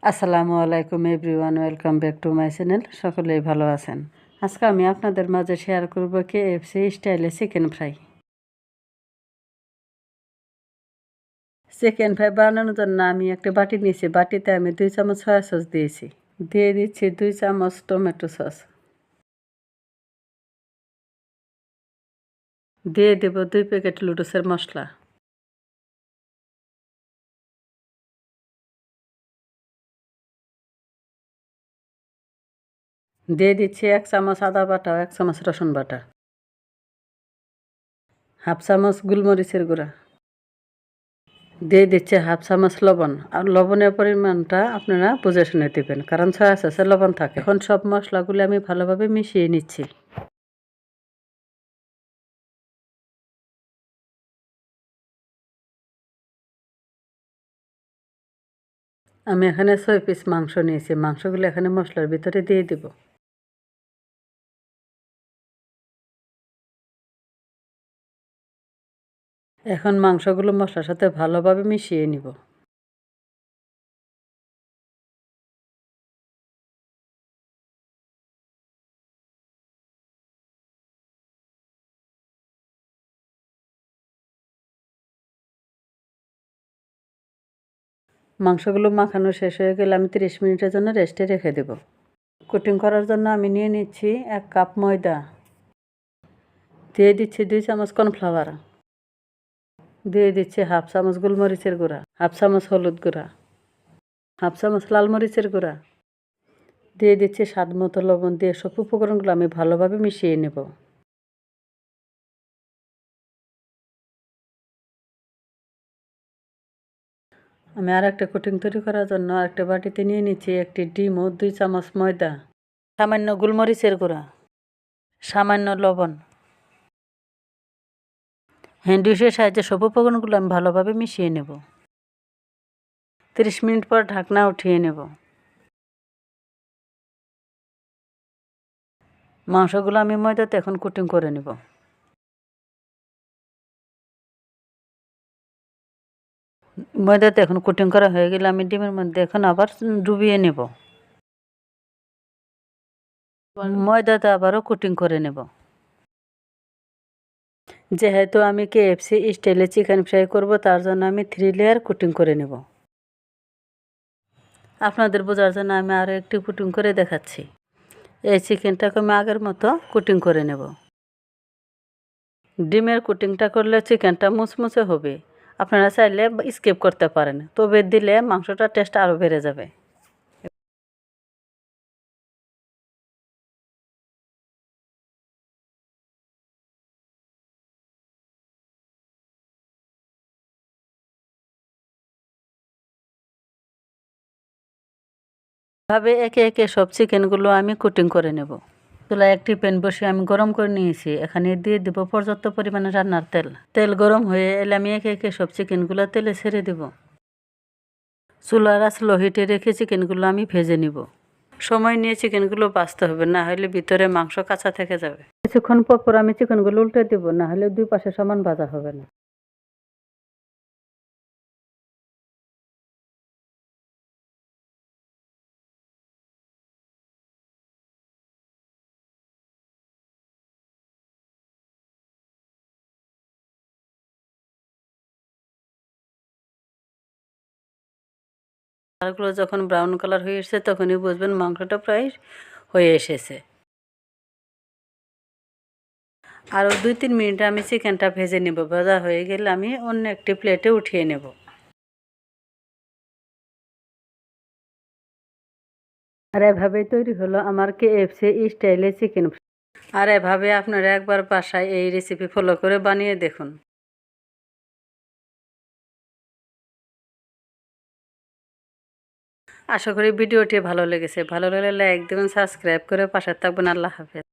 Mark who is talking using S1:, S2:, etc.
S1: আসসালামু আলাইকুম everyone, welcome back to my channel. সকলেই ভালো আছেন। আজকে আমি আপনাদের মাঝে শেয়ার করব কেএফসি স্টাইলে চিকেন ফ্রাই। চিকেন ফ্রাই বানানোর জন্য আমি একটা বাটি নিয়েছি। বাটিতে আমি 2 চামচ সয়া সস দিয়েছি। দিয়ে দিচ্ছি 2 চামচ টমেটো সস। দিয়ে দেব 2 প্যাকেট লুডুসের মশলা। দিয়ে দিচ্ছি 1 চামচ আদা বাটা ও 1 চামচ রসুন বাটা, হাফ চামচ গোলমরিচের গুঁড়া, দিয়ে দিচ্ছে হাফ চামচ লবণ। আর লবণের পরিমাণটা আপনারা বুঝে শুনে দেবেন, কারণ সয়া সসে লবণ থাকে। এখন সব মশলাগুলো আমি ভালোভাবে মিশিয়ে নিচ্ছি। আমি এখানে 6 পিস মাংস নিয়েছি। মাংসগুলো এখানে মশলার ভিতরে দিয়ে দেব। এখন মাংসগুলো মশলার সাথে ভালোভাবে মিশিয়ে নিব। মাংসগুলো মাখানো শেষ হয়ে গেলে আমি 30 মিনিটের জন্য রেস্টে রেখে দেব। কোটিং করার জন্য আমি নিয়ে নিচ্ছি 1 কাপ ময়দা। দিয়ে দিচ্ছি 2 চামচ কর্নফ্লাওয়ার। দিয়ে দিচ্ছি হাফ চামচ গোলমরিচের গুঁড়া, হাফ চামচ হলুদ গুঁড়া, হাফ চামচ লাল মরিচের গুঁড়া। দিয়ে দিচ্ছি স্বাদ মতো লবণ। দিয়ে সব উপকরণগুলো আমি ভালোভাবে মিশিয়ে নেব। আমি আর একটা কোটিং তৈরি করার জন্য একটা বাটিতে নিয়ে নিচ্ছি 1টি ডিম ও 2 চামচ ময়দা, সামান্য গোলমরিচের গুঁড়া, সামান্য লবণ। হ্যান্ড ডিশের সাহায্যে সব উপকরণগুলো আমি ভালোভাবে মিশিয়ে নেব। 30 মিনিট পর ঢাকনা উঠিয়ে নেব। মাংসগুলো আমি ময়দাতে এখন কোটিং করে নেব। ময়দাতে এখন কোটিং করা হয়ে গেলে আমি ডিমের মধ্যে এখন আবার ডুবিয়ে নেব। ময়দাতে আবারও কোটিং করে নেব। যেহেতু আমি কেএফসি স্টাইলে চিকেন ফ্রাই করব, তার জন্য আমি 3 লেয়ার কোটিং করে নেব। আপনাদের বোঝার জন্য আমি আরও একটি কোটিং করে দেখাচ্ছি। এই চিকেনটাকে আমি আগের মতো কোটিং করে নেব। ডিমের কোটিংটা করলে চিকেনটা মুচমুচে হবে। আপনারা চাইলে স্কিপ করতে পারেন, তবে দিলে মাংসটার টেস্ট আরও বেড়ে যাবে। ভাবে একে একে সব চিকেনগুলো আমি কোটিং করে নেব। চুলায় একটি প্যান বসিয়ে আমি গরম করে নিয়েছি। এখানে দিয়ে দেব পর্যাপ্ত পরিমাণে রান্নার তেল। তেল গরম হয়ে এলে আমি একে একে সব চিকেনগুলো তেলে ছেড়ে দেব। চুলার আঁচ লো হিটে রেখে চিকেনগুলো আমি ভেজে নিব। সময় নিয়ে চিকেনগুলো ভাজতে হবে, না হলে ভিতরে মাংস কাঁচা থেকে যাবে। কিছুক্ষণ পর আমি চিকেনগুলো উল্টে দেব, না হলে 2 পাশে সমান ভাজা হবে না। কালারগুলো যখন ব্রাউন কালার হয়ে এসেছে তখনই বুঝবেন মাংসটা প্রায় হয়ে এসেছে। আরও 2-3 মিনিট আমি চিকেনটা ভেজে নেব। ভাজা হয়ে গেলে আমি অন্য একটি প্লেটে উঠিয়ে নেব। আর এভাবেই তৈরি হলো আমার কেএফসি স্টাইলে চিকেন। আর এভাবে আপনারা একবার বাসায় এই রেসিপি ফলো করে বানিয়ে দেখুন। আশা করি ভিডিওটি ভালো লেগেছে। ভালো লাগলে লাইক দেবেন, সাবস্ক্রাইব করে পাশে থাকবেন। আল্লাহ হাফেজ।